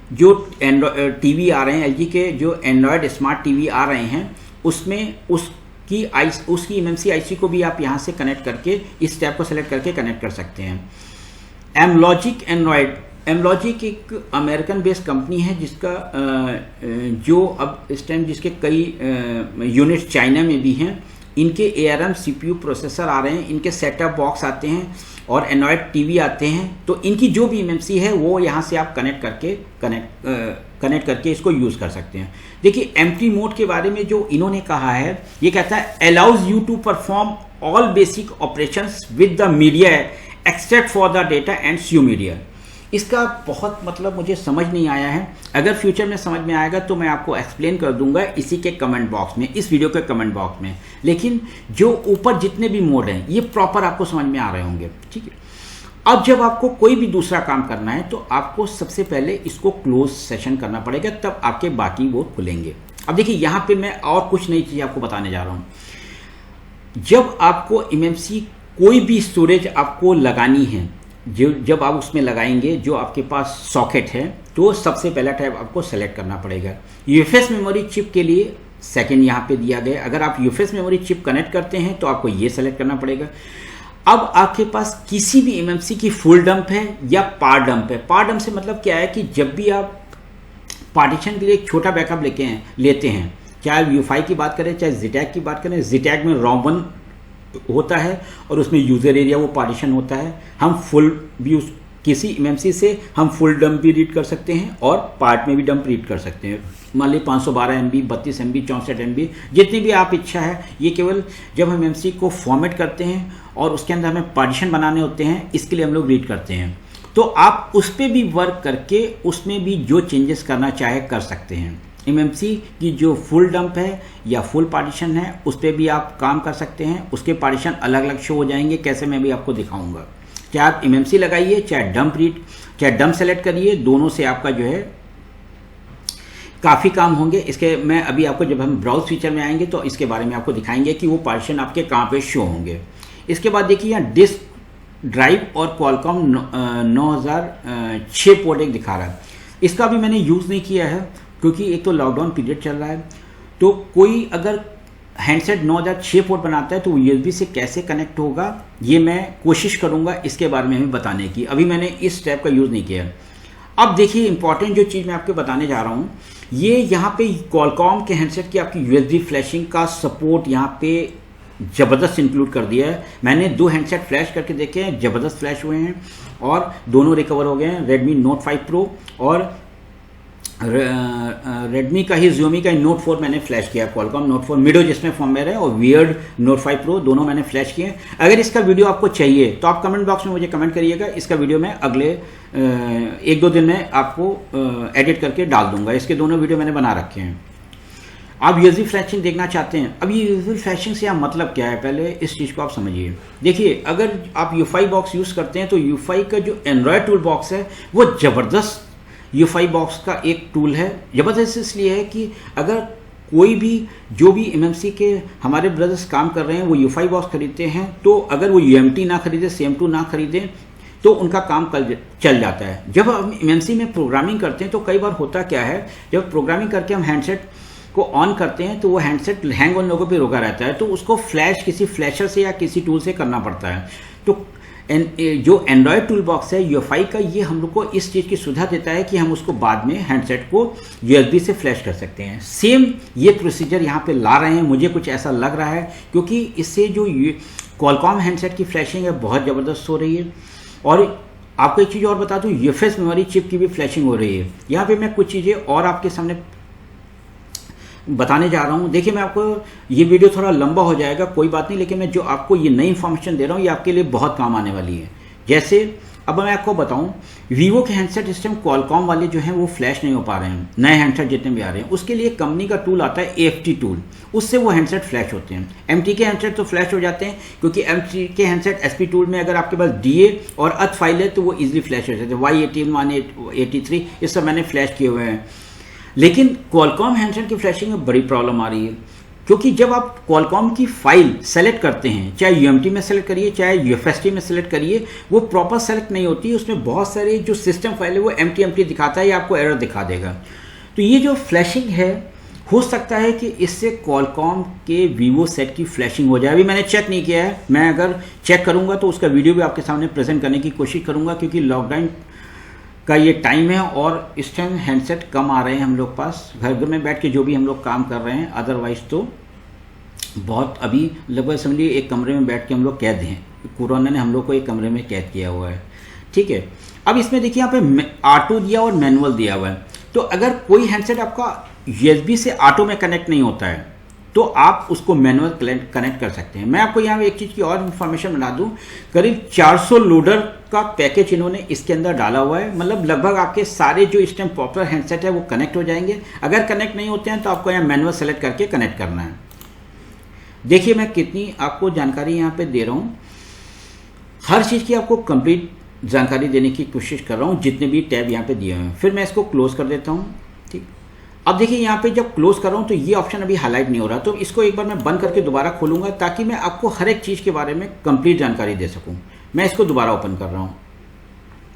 जो TV आ रहे हैं, LG के जो एंड्रॉयड स्मार्ट TV आ रहे हैं उसमें उसकी MMC IC को भी आप यहाँ से कनेक्ट करके इस टैब को सेलेक्ट करके कनेक्ट कर सकते हैं। एमलॉजिक एंड्रॉयड, एमलॉजिक एक अमेरिकन बेस्ड कंपनी है जिसका जो अब इस टाइम जिसके कई यूनिट चाइना में भी हैं। इनके ARM CPU प्रोसेसर आ रहे हैं, इनके सेटअप बॉक्स आते हैं और एंड्रॉयड TV आते हैं। तो इनकी जो भी MMC है वो यहाँ से आप कनेक्ट करके इसको यूज़ कर सकते हैं। देखिए एम्प्टी मोड के बारे में जो इन्होंने कहा है, ये कहता है allows you to perform all basic operations with the media except for the data and C media. इसका बहुत मतलब मुझे समझ नहीं आया है, अगर फ्यूचर में समझ में आएगा तो मैं आपको एक्सप्लेन कर दूंगा इसी के कमेंट बॉक्स में, इस वीडियो के कमेंट बॉक्स में। लेकिन जो ऊपर जितने भी मोड हैं ये प्रॉपर आपको समझ में आ रहे होंगे, ठीक है। अब जब आपको कोई भी दूसरा काम करना है तो आपको सबसे पहले इसको क्लोज सेशन करना पड़ेगा, तब आपके बाकी वो खुलेंगे। अब देखिए यहाँ पे मैं और कुछ नई चीज़ आपको बताने जा रहा हूँ। जब आपको MMC कोई भी स्टोरेज आपको लगानी है, जब आप उसमें लगाएंगे जो आपके पास सॉकेट है, तो सबसे पहला टैब आपको सेलेक्ट करना पड़ेगा। UFS मेमोरी चिप के लिए सेकंड यहाँ पे दिया गया। अगर आप UFS मेमोरी चिप कनेक्ट करते हैं तो आपको ये सेलेक्ट करना पड़ेगा। अब आपके पास किसी भी MMC की फुल डंप है या पार डंप है। पार डंप से मतलब क्या है कि जब भी आप पार्टीशन के लिए एक छोटा बैकअप लेते हैं, चाहे U5 की बात करें चाहे ZTAG की बात करें, ZTAG में ROM1 होता है और उसमें यूज़र एरिया वो पार्टीशन होता है। हम फुल भी उस किसी MMC से हम फुल डंप भी रीड कर सकते हैं और पार्ट में भी डंप रीड कर सकते हैं। मान ली 512 MB, 32 MB, 64 MB, जितनी भी आप इच्छा है। ये केवल जब हम MMC को फॉर्मेट करते हैं और उसके अंदर हमें पार्टीशन बनाने होते हैं, इसके लिए हम लोग रीड करते हैं। तो आप उस पर भी वर्क करके उसमें भी जो चेंजेस करना चाहे कर सकते हैं। MMC की जो फुल डंप है या फुल पार्टीशन है उस पर भी आप काम कर सकते हैं। उसके पार्टीशन अलग अलग शो हो जाएंगे, कैसे मैं भी आपको दिखाऊंगा। चाहे आप MMC लगाइए चाहे डंप सेलेक्ट करिए, दोनों से आपका जो है काफ़ी काम होंगे। इसके मैं अभी आपको जब हम ब्राउज फीचर में आएंगे तो इसके बारे में आपको दिखाएंगे कि वो पार्टीशन आपके कहाँ पे शो होंगे। इसके बाद देखिए यहाँ डिस्क ड्राइव और क्वालकॉम 9006 पोर्ट एक दिखा रहा है। इसका भी मैंने यूज़ नहीं किया है क्योंकि एक तो लॉकडाउन पीरियड चल रहा है, तो कोई अगर हैंडसेट 9006 पोर्ट बनाता है तो वो USB से कैसे कनेक्ट होगा ये मैं कोशिश करूंगा इसके बारे में भी बताने की। अभी मैंने इस टैब का यूज़ नहीं किया है। अब देखिए इंपॉर्टेंट जो चीज़ मैं आपको बताने जा रहा हूँ, ये यहाँ पे Qualcomm के हैंडसेट की आपकी USB फ्लैशिंग का सपोर्ट यहाँ पे ज़बरदस्त इंक्लूड कर दिया है। मैंने 2 हैंडसेट फ्लैश करके देखे हैं, ज़बरदस्त फ्लैश हुए हैं और दोनों रिकवर हो गए हैं। Redmi Note 5 Pro और रेडमी का ही Xiaomi का Note 4 मैंने फ्लैश किया है, Qualcomm Note 4 मिडो जिसमें फॉर्मवेयर है और वियर्ड Note 5 Pro दोनों मैंने फ्लैश किए हैं। अगर इसका वीडियो आपको चाहिए तो आप कमेंट बॉक्स में मुझे कमेंट करिएगा, इसका वीडियो मैं अगले 1-2 दिन में आपको एडिट करके डाल दूंगा। इसके दोनों वीडियो मैंने बना रखे हैं। आप USB फ्लैशिंग देखना चाहते हैं, अब ये USB फ्लैशिंग से आप मतलब क्या है, पहले इस चीज़ को आप समझिए। देखिए अगर आप UFI बॉक्स यूज़ करते हैं तो UFI का जो एंड्रॉयड टूल बॉक्स है वो ज़बरदस्त UFI बॉक्स का एक टूल है। ज़बरदस्त इसलिए है कि अगर कोई भी जो भी MMC के हमारे ब्रदर्स काम कर रहे हैं वो UFI बॉक्स खरीदते हैं, तो अगर वो UMT ना खरीदे, CM2 ना खरीदें तो उनका काम चल जाता है। जब हम MMC में प्रोग्रामिंग करते हैं तो कई बार होता क्या है, जब प्रोग्रामिंग करके हम हैंडसेट को ऑन करते हैं तो वो हैंडसेट हैंग होने लोगों पे रोका रहता है, तो उसको फ्लैश किसी फ्लैशर से या किसी टूल से करना पड़ता है। तो जो एंड्रॉयड टूल बॉक्स है UFI का, ये हम लोग को इस चीज़ की सुविधा देता है कि हम उसको बाद में हैंडसेट को USB से फ्लैश कर सकते हैं। सेम ये प्रोसीजर यहाँ पे ला रहे हैं, मुझे कुछ ऐसा लग रहा है क्योंकि इससे जो Qualcomm हैंडसेट की फ्लैशिंग है बहुत ज़बरदस्त हो रही है। और आपको एक चीज़ और बता दूँ, UFS मेमोरी चिप की भी फ्लैशिंग हो रही है। यहाँ पर मैं कुछ चीज़ें और आपके सामने बताने जा रहा हूँ। देखिए मैं आपको, ये वीडियो थोड़ा लंबा हो जाएगा, कोई बात नहीं, लेकिन मैं जो आपको ये नई इन्फॉर्मेशन दे रहा हूँ ये आपके लिए बहुत काम आने वाली है। जैसे अब मैं आपको बताऊँ, वीवो के हैंडसेट सिस्टम Qualcomm वाले जो हैं वो फ्लैश नहीं हो पा रहे हैं, नए हैंडसेट जितने भी आ रहे हैं। उसके लिए कंपनी का टूल आता है AFT टूल, उससे वो हैंडसेट फ्लैश होते हैं। MT के हैंडसेट तो फ्लैश हो जाते हैं क्योंकि MT के हैंडसेट SP टूल में अगर आपके पास DA और अथ फाइल है तो वो ईजिली फ्लैश हो जाते हैं। Y81, Y83 ये सब मैंने फ्लैश किए हुए हैं। लेकिन Qualcomm हैंडसेट की फ्लैशिंग में बड़ी प्रॉब्लम आ रही है क्योंकि जब आप Qualcomm की फाइल सेलेक्ट करते हैं, चाहे UMT में सेलेक्ट करिए चाहे UFST में सेलेक्ट करिए, वो प्रॉपर सेलेक्ट नहीं होती। उसमें बहुत सारे जो सिस्टम फाइल है वो empty दिखाता है या आपको एरर दिखा देगा। तो ये जो फ्लैशिंग है, हो सकता है कि इससे Qualcomm के वीवो सेट की फ्लैशिंग हो जाए। अभी मैंने चेक नहीं किया है, मैं अगर चेक करूँगा तो उसका वीडियो भी आपके सामने प्रेजेंट करने की कोशिश करूँगा क्योंकि लॉकडाउन का ये टाइम है और इस टाइम हैंडसेट कम आ रहे हैं हम लोग पास, घर में बैठ के जो भी हम लोग काम कर रहे हैं। अदरवाइज तो बहुत अभी लगभग समझिए एक कमरे में बैठ के हम लोग कैद हैं, कोरोना ने हम लोग को एक कमरे में कैद किया हुआ है। ठीक है, अब इसमें देखिए यहाँ पे ऑटो दिया और मैनुअल दिया हुआ है। तो अगर कोई हैंडसेट आपका USB से ऑटो में कनेक्ट नहीं होता है तो आप उसको मैनुअल कनेक्ट कर सकते हैं। मैं आपको यहाँ एक चीज़ की और इन्फॉर्मेशन बता दूँ, करीब 400 लोडर का पैकेज इन्होंने इसके अंदर डाला हुआ है। मतलब लगभग आपके सारे जो इस टाइम पॉपुलर हैंडसेट है वो कनेक्ट हो जाएंगे। अगर कनेक्ट नहीं होते हैं तो आपको यहाँ मैनुअल सेलेक्ट करके कनेक्ट करना है। देखिए मैं कितनी आपको जानकारी यहाँ पे दे रहा हूँ, हर चीज़ की आपको कंप्लीट जानकारी देने की कोशिश कर रहा हूँ, जितने भी टैब यहाँ पे दिए हुए हैं। फिर मैं इसको क्लोज कर देता हूँ। ठीक, अब देखिए यहाँ पे जब क्लोज कर रहा हूँ तो ये ऑप्शन अभी हाईलाइट नहीं हो रहा, तो इसको एक बार मैं बंद करके दोबारा खोलूँगा ताकि मैं आपको हर एक चीज़ के बारे में कंप्लीट जानकारी दे सकूँ। मैं इसको दोबारा ओपन कर रहा हूँ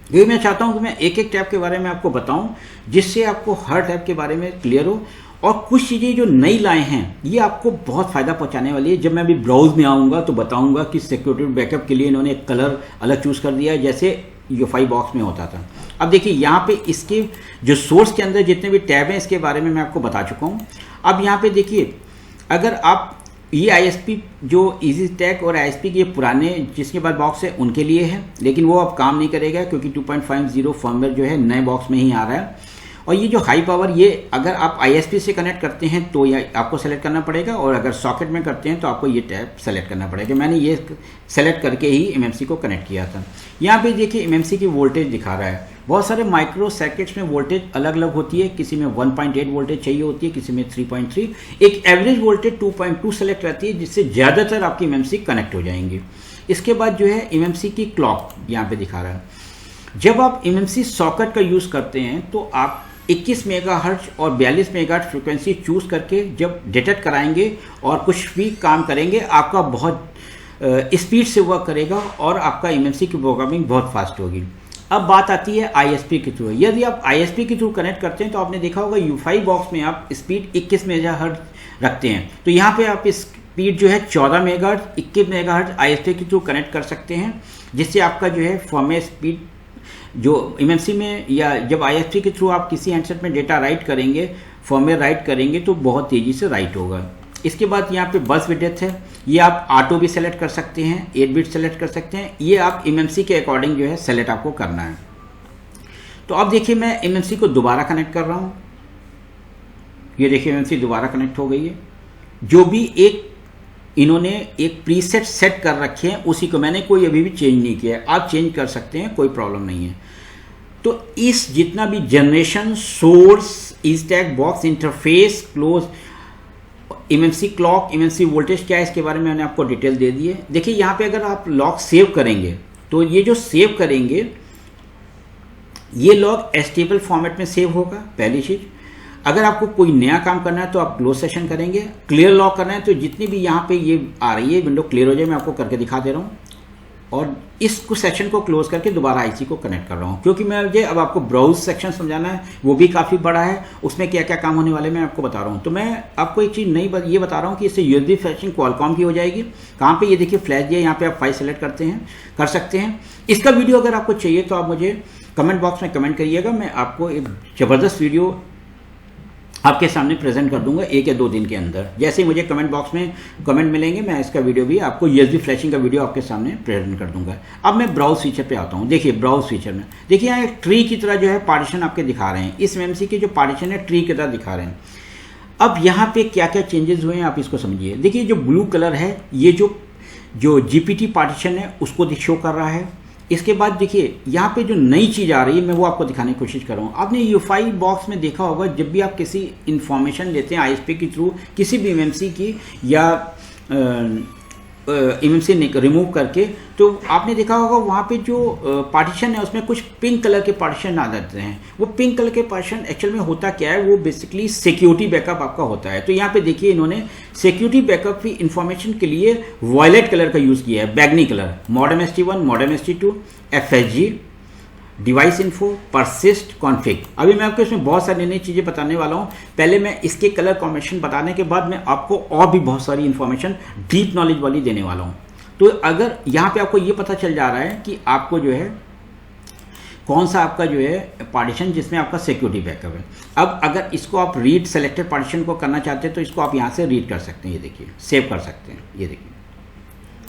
क्योंकि मैं चाहता हूँ कि मैं एक एक टैब के बारे में आपको बताऊँ जिससे आपको हर टैब के बारे में क्लियर हो। और कुछ चीज़ें जो नई लाए हैं ये आपको बहुत फ़ायदा पहुंचाने वाली है। जब मैं अभी ब्राउज में आऊँगा तो बताऊँगा कि सिक्योरिटी बैकअप के लिए इन्होंने एक कलर अलग चूज़ कर दिया है जैसे UFI बॉक्स में होता था। अब देखिए यहाँ पे इसके जो सोर्स के अंदर जितने भी टैब हैं इसके बारे में मैं आपको बता चुका हूँ। अब यहाँ पे देखिए, अगर आप ये ISP जो EasyTech और ISP के पुराने जिसके बाद बॉक्स है उनके लिए है, लेकिन वो अब काम नहीं करेगा क्योंकि 2.50 फर्मवेयर जो है नए बॉक्स में ही आ रहा है। और ये जो हाई पावर, ये अगर आप ISP से कनेक्ट करते हैं तो ये आपको सेलेक्ट करना पड़ेगा और अगर सॉकेट में करते हैं तो आपको ये टैब सेलेक्ट करना पड़ेगा। मैंने ये सेलेक्ट करके ही MMC को कनेक्ट किया था। यहाँ पे देखिए MMC की वोल्टेज दिखा रहा है। बहुत सारे माइक्रो सर्किट्स में वोल्टेज अलग अलग होती है, किसी में 1.8 वोल्टेज चाहिए होती है, किसी में 3.3। एक एवरेज वोल्टेज 2.2 सेलेक्ट रहती है जिससे ज़्यादातर आपकी MMC कनेक्ट हो जाएंगी। इसके बाद जो है MMC की क्लॉक यहाँ पे दिखा रहा है। जब आप MMC सॉकेट का यूज़ करते हैं तो आप 21 मेगाहर्ट्ज और 42 मेगाहर्ट्ज फ्रिक्वेंसी चूज़ करके जब डिटेक्ट कराएंगे और कुछ भी काम करेंगे आपका बहुत स्पीड से वर्क करेगा और आपका MMC की प्रोग्रामिंग बहुत फास्ट होगी। अब बात आती है ISP के थ्रू। यदि आप ISP के थ्रू कनेक्ट करते हैं तो आपने देखा होगा U5 बॉक्स में आप स्पीड 21 मेगाहर्ट्ज रखते हैं, तो यहाँ पे आप स्पीड जो है 14 मेगाहर्ट्ज 21 मेगाहर्ट्ज ISP के थ्रू कनेक्ट कर सकते हैं, जिससे आपका जो है फॉर्मेट स्पीड जो MMC में या जब ISP के थ्रू आप किसी हैंडसेट में डेटा राइट करेंगे, फॉर्मेट राइट करेंगे तो बहुत तेज़ी से राइट होगा। इसके बाद यहाँ पे बस विड्थ है, ये आप ऑटो भी सेलेक्ट कर सकते हैं, 8 बिट सेलेक्ट कर सकते हैं, ये आप MMC के अकॉर्डिंग जो है सेलेक्ट आपको करना है। तो अब देखिए मैं MMC को दोबारा कनेक्ट कर रहा हूँ, ये देखिए MMC दोबारा कनेक्ट हो गई है। जो भी एक इन्होंने एक प्रीसेट सेट कर रखे हैं उसी को मैंने कोई अभी भी चेंज नहीं किया है, आप चेंज कर सकते हैं, कोई प्रॉब्लम नहीं है। तो इस जितना भी generation, source, stack, box, interface, close, MMC clock, MMC voltage क्या है इसके बारे में मैंने आपको डिटेल दे दी है। देखिए यहाँ पे अगर आप लॉग सेव करेंगे तो ये जो सेव करेंगे ये लॉग एचटीएमएल फॉर्मेट में सेव होगा, पहली चीज़। अगर आपको कोई नया काम करना है तो आप क्लोज सेशन करेंगे, क्लियर लॉग करना है तो जितनी भी यहाँ पे ये आ रही है विंडो क्लियर हो जाए, मैं आपको करके दिखा दे रहा हूँ। और इस सेक्शन को क्लोज करके दोबारा IC को कनेक्ट कर रहा हूँ, क्योंकि मैं मुझे अब आपको ब्राउज सेक्शन समझाना है, वो भी काफ़ी बड़ा है, उसमें क्या क्या काम होने वाले मैं आपको बता रहा हूँ। तो मैं आपको एक चीज़ नई ये बता रहा हूँ कि इससे USB फ्लैशिंग क्वालकॉम की हो जाएगी। कहाँ पे ये देखिए फ्लैश दिया, यहाँ पे आप फाइल सेलेक्ट कर सकते हैं। इसका वीडियो अगर आपको चाहिए तो आप मुझे कमेंट बॉक्स में कमेंट करिएगा, मैं आपको एक ज़बरदस्त वीडियो आपके सामने प्रेजेंट कर दूंगा 1 या 2 दिन के अंदर। जैसे ही मुझे कमेंट बॉक्स में कमेंट मिलेंगे मैं इसका वीडियो भी आपको USB फ्लैशिंग का वीडियो आपके सामने प्रेजेंट कर दूंगा। अब मैं ब्राउज फीचर पे आता हूँ। देखिए ब्राउज फीचर में देखिए यहाँ एक ट्री की तरह जो है पार्टीशन आपके दिखा रहे हैं, इस MMC के जो पार्टीशन है ट्री की तरह दिखा रहे हैं। अब यहाँ पे क्या क्या चेंजेस हुए हैं आप इसको समझिए। देखिए जो ब्लू कलर है ये जो GPT पार्टीशन है उसको शो कर रहा है। इसके बाद देखिए यहाँ पे जो नई चीज़ आ रही है मैं वो आपको दिखाने की कोशिश कर रहा हूँ। आपने U5 बॉक्स में देखा होगा जब भी आप किसी इंफॉर्मेशन लेते हैं ISP के थ्रू किसी भी MMC की या MMC रिमूव करके, तो आपने देखा होगा वहाँ पे जो पार्टीशन है उसमें कुछ पिंक कलर के पार्टीशन आ जाते हैं। वो पिंक कलर के पार्टीशन एक्चुअल में होता क्या है, वो बेसिकली सिक्योरिटी बैकअप आपका होता है। तो यहाँ पे देखिए इन्होंने सिक्योरिटी बैकअप की इंफॉर्मेशन के लिए वॉयलेट कलर का यूज़ किया है, बैगनी colour, modem ST1, modem ST2, FSG, device info, persist, config. अभी मैं आपको इसमें बहुत सारी नई चीज़ें बताने वाला हूँ। पहले मैं इसके कलर कॉम्बिनेशन बताने के बाद मैं आपको और भी बहुत सारी इन्फॉर्मेशन डीप नॉलेज वाली देने वाला हूँ। तो अगर यहाँ पे आपको ये पता चल जा रहा है कि आपको जो है कौन सा आपका जो है पार्टीशन जिसमें आपका सिक्योरिटी बैकअप है। अब अगर इसको आप रीड सेलेक्टेड पार्टीशन को करना चाहते हैं तो इसको आप यहाँ से रीड कर सकते हैं, ये देखिए सेव कर सकते हैं, ये देखिए।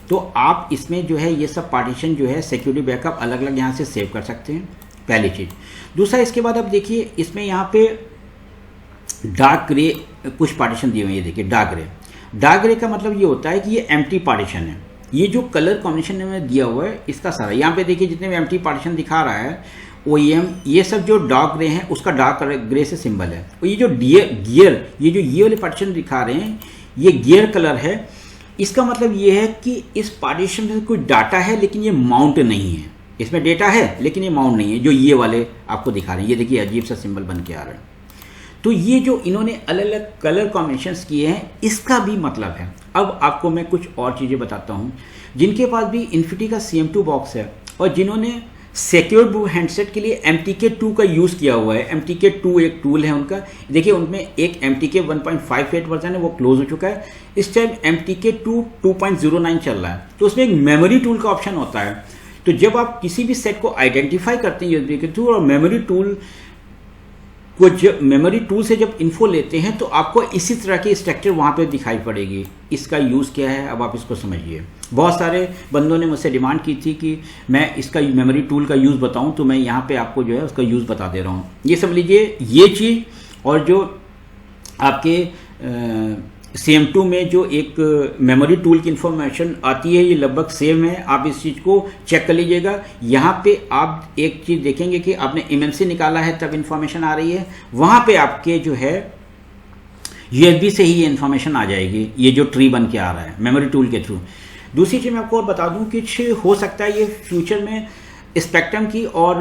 तो आप इसमें जो है ये सब पार्टीशन जो है सिक्योरिटी बैकअप अलग अलग यहाँ से सेव कर सकते हैं, पहली चीज़। दूसरा इसके बाद अब देखिए इसमें यहाँ पे डार्क ग्रे कुछ पार्टीशन दिए हुए हैं, ये देखिए डार्क ग्रे का मतलब ये होता है कि ये एम्प्टी पार्टीशन है। ये जो कलर कॉम्बिनेशन में दिया हुआ है इसका सारा, यहाँ पे देखिए जितने भी एम्प्टी पार्टीशन दिखा रहा है OEM, ये सब जो डार्क ग्रे हैं उसका डार्क ग्रे से सिंबल है। और ये जो गियर ये जो ये वाले पार्टीशन दिखा रहे हैं ये गियर कलर है। इसका मतलब ये है कि इस पार्टीशन में कोई डाटा है लेकिन ये माउंट नहीं है, इसमें डेटा है लेकिन ये माउंट नहीं है, जो ये वाले आपको दिखा रहे हैं। ये देखिए अजीब सा सिंबल बन के आ रहा है। तो ये जो इन्होंने अलग अलग कलर कॉम्बिनेशंस किए हैं इसका भी मतलब है। अब आपको मैं कुछ और चीज़ें बताता हूँ। जिनके पास भी इन्फिनिटी का CM2 बॉक्स है और जिन्होंने सिक्योर हैंडसेट के लिए MTK2 का यूज़ किया हुआ है, MTK2 एक टूल है उनका। देखिए उनमें एक MTK 1.58 वर्जन है वो क्लोज हो चुका है, इस टाइम MTK2 2.09 चल रहा है। तो उसमें एक मेमोरी टूल का ऑप्शन होता है। तो जब आप किसी भी सेट को आइडेंटिफाई करते हैं USB के थ्रू और मेमोरी टूल से जब इन्फो लेते हैं तो आपको इसी तरह की स्ट्रक्चर वहाँ पे दिखाई पड़ेगी। इसका यूज़ क्या है अब आप इसको समझिए। बहुत सारे बंदों ने मुझसे डिमांड की थी कि मैं इसका मेमोरी टूल का यूज़ बताऊं, तो मैं यहाँ पे आपको जो है उसका यूज़ बता दे रहा हूँ। ये समझ लीजिए ये चीज़ और जो आपके CM2 में जो एक मेमोरी टूल की इंफॉर्मेशन आती है ये लगभग सेम है। आप इस चीज़ को चेक कर लीजिएगा। यहाँ पे आप एक चीज़ देखेंगे कि आपने MMC निकाला है तब इंफॉर्मेशन आ रही है, वहाँ पे आपके जो है USB से ही ये इन्फॉर्मेशन आ जाएगी, ये जो ट्री बन के आ रहा है मेमोरी टूल के थ्रू। दूसरी चीज़ मैं आपको और बता दूं कि हो सकता है ये फ्यूचर में स्पेक्ट्रम की और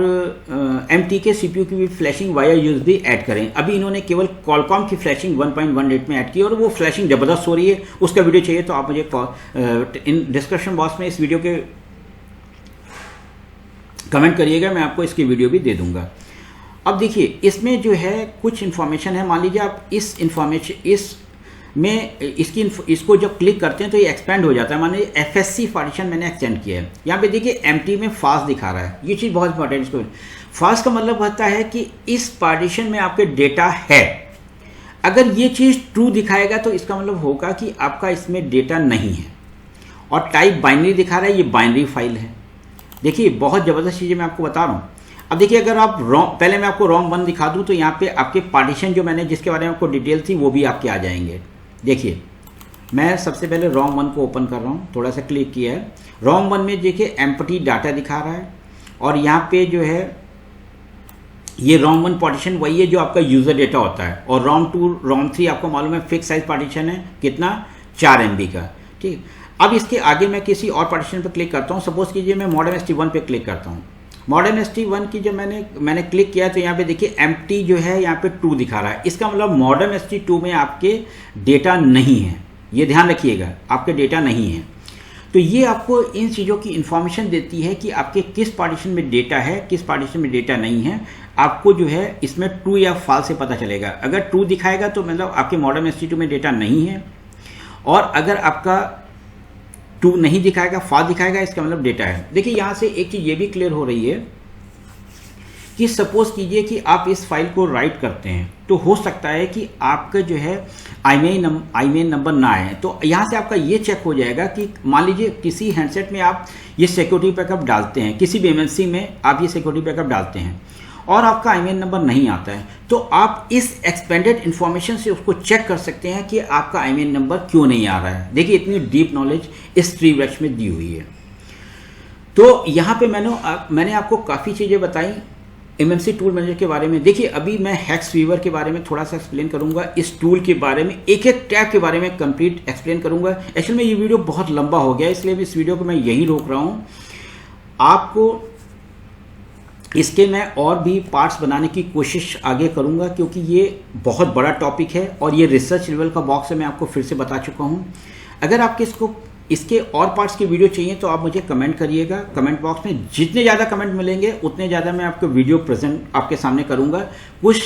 MTK CPU की भी फ्लैशिंग वाया USB ऐड करें। अभी इन्होंने केवल कॉलकॉम की फ्लैशिंग 1.18 में ऐड की और वो फ्लैशिंग ज़बरदस्त हो रही है। उसका वीडियो चाहिए तो आप मुझे इन डिस्क्रिप्शन बॉक्स में इस वीडियो के कमेंट करिएगा, मैं आपको इसकी वीडियो भी दे दूंगा। अब देखिए इसमें जो है कुछ इन्फॉर्मेशन है। मान लीजिए आप इस इन्फॉर्मेशन इसको जब क्लिक करते हैं तो ये एक्सपेंड हो जाता है। मान लीजिए FSC पार्टीशन मैंने एक्सटेंड किया है, यहाँ पे देखिए एम्प्टी में फास्ट दिखा रहा है। ये चीज़ बहुत इंपॉर्टेंट है। फास्ट का मतलब होता है कि इस पार्टीशन में आपके डेटा है। अगर ये चीज़ ट्रू दिखाएगा तो इसका मतलब होगा कि आपका इसमें डेटा नहीं है। और टाइप बाइनरी दिखा रहा है, ये बाइनरी फाइल है। देखिए बहुत ज़बरदस्त चीज़ें मैं आपको बता रहा हूँ। अब देखिए अगर आप पहले मैं आपको रॉन्ग 1 दिखा दूँ तो यहाँ पे आपके पार्टीशन जो मैंने जिसके बारे में आपको डिटेल थी वो भी आपके आ जाएंगे। देखिए मैं सबसे पहले रॉन्ग 1 को ओपन कर रहा हूँ, थोड़ा सा क्लिक किया है। रॉन्ग 1 में देखिए एम्प्टी डाटा दिखा रहा है और यहाँ पे जो है ये रॉम 1 पार्टीशन वही है जो आपका यूज़र डेटा होता है। और रॉम 2 रॉम 3 आपको मालूम है फिक्स साइज पार्टीशन है, कितना 4 MB का। ठीक, अब इसके आगे मैं किसी और पार्टीशन पर क्लिक करता हूँ। सपोज कीजिए मैं मॉडर्न ST1 पे क्लिक करता हूँ। मॉडर्न ST1 की जब मैंने क्लिक किया तो यहाँ पे देखिए एम्प्टी जो है यहाँ पे 2 दिखा रहा है। इसका मतलब मॉडर्न ST2 में आपके डेटा नहीं है, ये ध्यान रखिएगा, आपके डेटा नहीं है। तो ये आपको इन चीज़ों की इंफॉर्मेशन देती है कि आपके किस पार्टीशन में डेटा है, किस पार्टीशन में डेटा नहीं है। आपको जो है इसमें ट्रू या फॉल्स से पता चलेगा। अगर ट्रू दिखाएगा तो मतलब आपके मॉडर्न ST2 में डेटा नहीं है, और अगर आपका ट्रू नहीं दिखाएगा, फॉल्स दिखाएगा, इसका मतलब डेटा है। देखिए यहाँ से एक चीज़ ये भी क्लियर हो रही है कि सपोज कीजिए कि आप इस फाइल को राइट करते हैं तो हो सकता है कि आपका जो है IMEI नंबर ना आए। तो यहाँ से आपका ये चेक हो जाएगा कि मान लीजिए किसी हैंडसेट में आप ये सिक्योरिटी बैकअप डालते हैं, किसी भी MNC में आप ये सिक्योरिटी बैकअप डालते हैं और आपका IMEI नंबर नहीं आता है, तो आप इस एक्सपेंडेड इन्फॉर्मेशन से उसको चेक कर सकते हैं कि आपका IMEI नंबर क्यों नहीं आ रहा है। देखिए इतनी डीप नॉलेज इस ट्रीवैक्स में दी हुई है। तो यहाँ पे मैंने आपको काफ़ी चीज़ें बताई MNC टूल मैनेजर के बारे में। देखिए अभी मैं हैक्स वीवर के बारे में थोड़ा सा एक्सप्लेन करूंगा, इस टूल के बारे में एक एक टैब के बारे में कंप्लीट एक्सप्लेन करूंगा। एक्चुअली में ये वीडियो बहुत लंबा हो गया, इसलिए इस वीडियो को मैं यहीं रोक रहा हूं। आपको इसके मैं और भी पार्ट्स बनाने की कोशिश आगे करूंगा, क्योंकि ये बहुत बड़ा टॉपिक है और ये रिसर्च लेवल का बॉक्स है, मैं आपको फिर से बता चुका हूँ। अगर आपके इसके और पार्ट्स की वीडियो चाहिए तो आप मुझे कमेंट करिएगा कमेंट बॉक्स में। जितने ज़्यादा कमेंट मिलेंगे उतने ज़्यादा मैं आपको वीडियो प्रेजेंट आपके सामने करूँगा। कुछ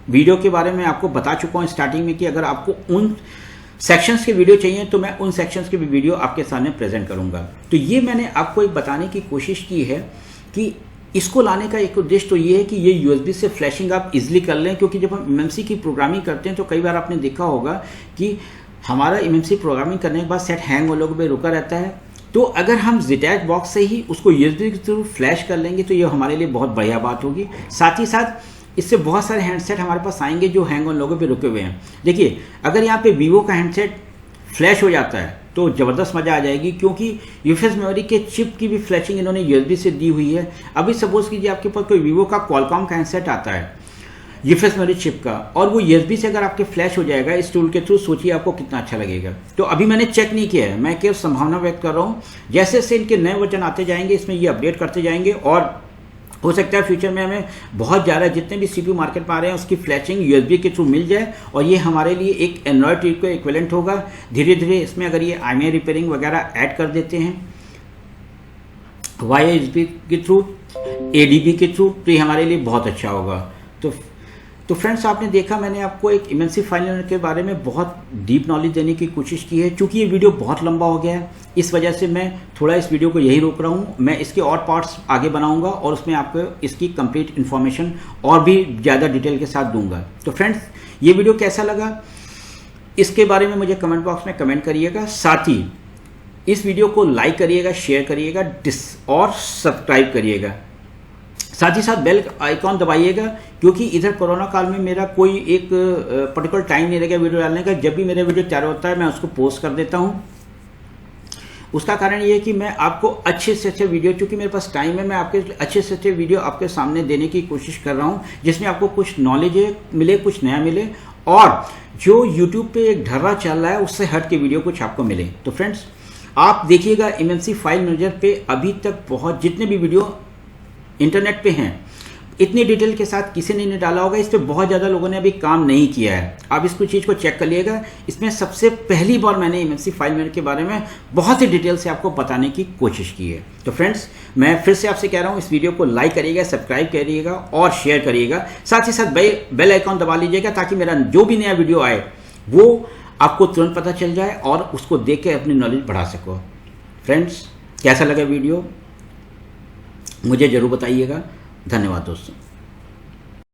वीडियो के बारे में आपको बता चुका हूँ स्टार्टिंग में कि अगर आपको उन सेक्शंस के वीडियो चाहिए तो मैं उन सेक्शंस के भी वीडियो आपके सामने प्रेजेंट करूँगा। तो ये मैंने आपको एक बताने की कोशिश की है कि इसको लाने का एक उद्देश्य तो ये है कि ये USB से फ्लैशिंग आप इजीली कर लें, क्योंकि जब हम MNC की प्रोग्रामिंग करते हैं तो कई बार आपने देखा होगा कि हमारा MNC प्रोग्रामिंग करने के बाद सेट हैंग होने पे रुका रहता है। तो अगर हम ZTAG बॉक्स से ही उसको USB के थ्रू फ्लैश कर लेंगे तो ये हमारे लिए बहुत बढ़िया बात होगी। साथ ही साथ इससे बहुत सारे हैंडसेट हमारे पास आएंगे जो हैंग ऑन लोगों पे रुके हुए हैं। देखिए अगर यहाँ पे Vivo का हैंडसेट फ्लैश हो जाता है तो ज़बरदस्त मज़ा आ जाएगी, क्योंकि UFS मेमोरी के चिप की भी फ्लैशिंग इन्होंने USB से दी हुई है। अभी सपोज कीजिए आपके पास कोई Vivo का Qualcomm का हैंडसेट आता है UFS मेमोरी चिप का, और वो USB से अगर आपके फ्लैश हो जाएगा इस टूल के थ्रू, सोचिए आपको कितना अच्छा लगेगा। तो अभी मैंने चेक नहीं किया है, मैं केवल संभावना व्यक्त कर रहा हूँ। जैसे जैसे इनके नए वर्जन आते जाएंगे इसमें ये अपडेट करते जाएंगे, और हो सकता है फ्यूचर में हमें बहुत ज़्यादा जितने भी CPU मार्केट में आ रहे हैं उसकी फ्लैशिंग USB के थ्रू मिल जाए, और ये हमारे लिए एक एंड्रॉयड टीवी का इक्विवेलेंट होगा। धीरे धीरे इसमें अगर ये IMEI रिपेयरिंग वगैरह ऐड कर देते हैं वाया USB के थ्रू, ADB के थ्रू, तो ये हमारे लिए बहुत अच्छा होगा। तो फ्रेंड्स आपने देखा मैंने आपको एक MNC फाइल के बारे में बहुत डीप नॉलेज देने की कोशिश की है। चूँकि ये वीडियो बहुत लंबा हो गया है इस वजह से मैं थोड़ा इस वीडियो को यही रोक रहा हूँ। मैं इसके और पार्ट्स आगे बनाऊँगा और उसमें आपको इसकी कंप्लीट इन्फॉर्मेशन और भी ज़्यादा डिटेल के साथ दूंगा। तो फ्रेंड्स ये वीडियो कैसा लगा इसके बारे में मुझे कमेंट बॉक्स में कमेंट करिएगा। साथ ही इस वीडियो को लाइक करिएगा, शेयर करिएगा और सब्सक्राइब करिएगा। साथ ही साथ बेल आइकॉन दबाइएगा, क्योंकि इधर कोरोना काल में मेरा कोई एक पर्टिकुलर टाइम नहीं रहेगा वीडियो डालने का। जब भी मेरा वीडियो तैयार होता है मैं उसको पोस्ट कर देता हूँ। उसका कारण ये है कि मैं आपको अच्छे से अच्छे वीडियो, चूँकि मेरे पास टाइम है, मैं आपके अच्छे से अच्छे वीडियो आपके सामने देने की कोशिश कर रहा हूँ, जिसमें आपको कुछ नॉलेज मिले, कुछ नया मिले, और जो यूट्यूब पे एक ढर्रा चल रहा है उससे हट के वीडियो कुछ आपको मिले। तो फ्रेंड्स आप देखिएगा MNC फाइल मैनेजर पे अभी तक बहुत जितने भी वीडियो इंटरनेट पे हैं, इतनी डिटेल के साथ किसी ने नहीं डाला होगा। इस पर बहुत ज़्यादा लोगों ने अभी काम नहीं किया है। आप इसको चीज़ को चेक कर लिएगा। इसमें सबसे पहली बार मैंने MNC फाइल मैनेजर के बारे में बहुत ही डिटेल से आपको बताने की कोशिश की है। तो फ्रेंड्स, मैं फिर से आपसे कह रहा हूँ, इस वीडियो को लाइक करिएगा, सब्सक्राइब करिएगा और शेयर करिएगा। साथ ही साथ बेल आइकॉन दबा लीजिएगा ताकि मेरा जो भी नया वीडियो आए वो आपको तुरंत पता चल जाए और उसको देख के अपनी नॉलेज बढ़ा सको। फ्रेंड्स, कैसा लगा वीडियो मुझे ज़रूर बताइएगा। धन्यवाद दोस्तों।